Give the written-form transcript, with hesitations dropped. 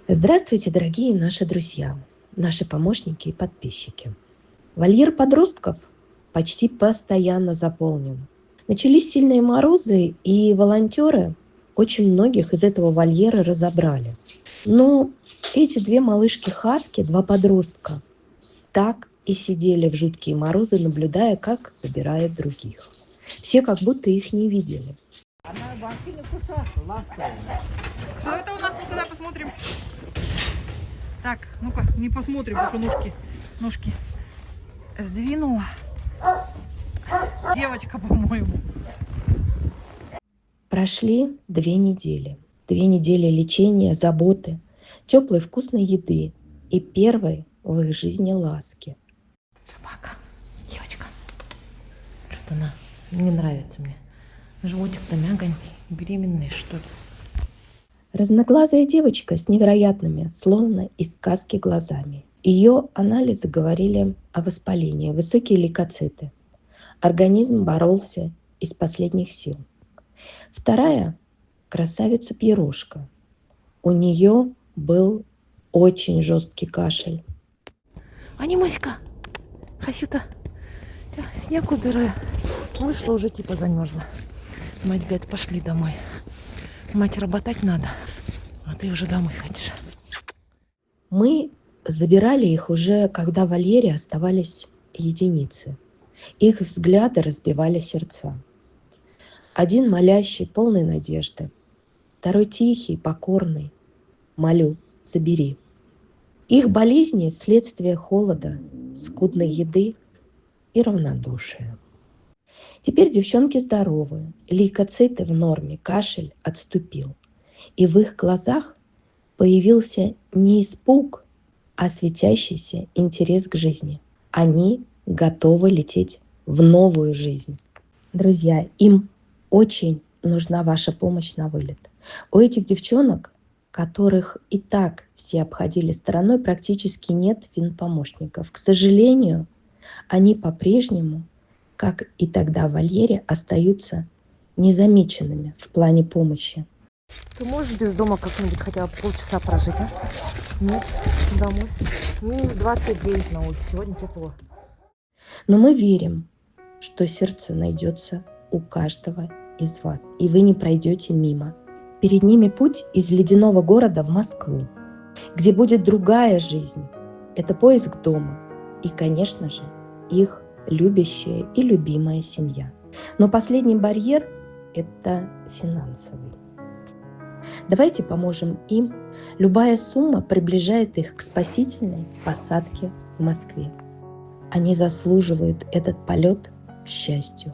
Здравствуйте, дорогие наши друзья, наши помощники и подписчики. Вольер подростков почти постоянно заполнен. Начались сильные морозы, и волонтеры очень многих из этого вольера разобрали. Но эти две малышки-хаски, два подростка, так и сидели в жуткие морозы, наблюдая, как забирают других. Все как будто их не видели. Что это у нас? Ну-ка, посмотрим. Так, ну-ка, не посмотрим, как ножки сдвинула. Девочка, по-моему. Прошли 2 недели. 2 недели лечения, заботы, теплой вкусной еды и первой в их жизни ласки. Собака, девочка. Что-то она не нравится мне. Животик-то мягонький, беременный, что ли. Разноглазая девочка с невероятными, словно из сказки, глазами. Ее анализы говорили о воспалении, высокие лейкоциты. Организм боролся из последних сил. Вторая – красавица Пьерошка. У нее был очень жесткий кашель. Анимаська, Хасюта, я снег убираю. Вышла уже типа замерзла. Мать говорит, пошли домой. Мать, работать надо, а ты уже домой хочешь. Мы забирали их уже, когда в вольере оставались единицы. Их взгляды разбивали сердца. Один молящий, полный надежды. Второй тихий, покорный. Молю, забери. Их болезни – следствие холода, скудной еды и равнодушия. Теперь девчонки здоровы, лейкоциты в норме, кашель отступил. И в их глазах появился не испуг, а светящийся интерес к жизни. Они готовы лететь в новую жизнь. Друзья, им очень нужна ваша помощь на вылет. У этих девчонок, которых и так все обходили стороной, практически нет финпомощников. К сожалению, они по-прежнему, как и тогда в вольере, остаются незамеченными в плане помощи. Ты можешь без дома как-нибудь хотя бы полчаса прожить, а? Нет, домой. Минус 29 на улице, сегодня тепло. Но мы верим, что сердце найдется у каждого из вас, и вы не пройдете мимо. Перед ними путь из ледяного города в Москву, где будет другая жизнь. Это поиск дома и, конечно же, их любящая и любимая семья. Но последний барьер – это финансовый. Давайте поможем им. Любая сумма приближает их к спасительной посадке в Москве. Они заслуживают этот полет к счастью.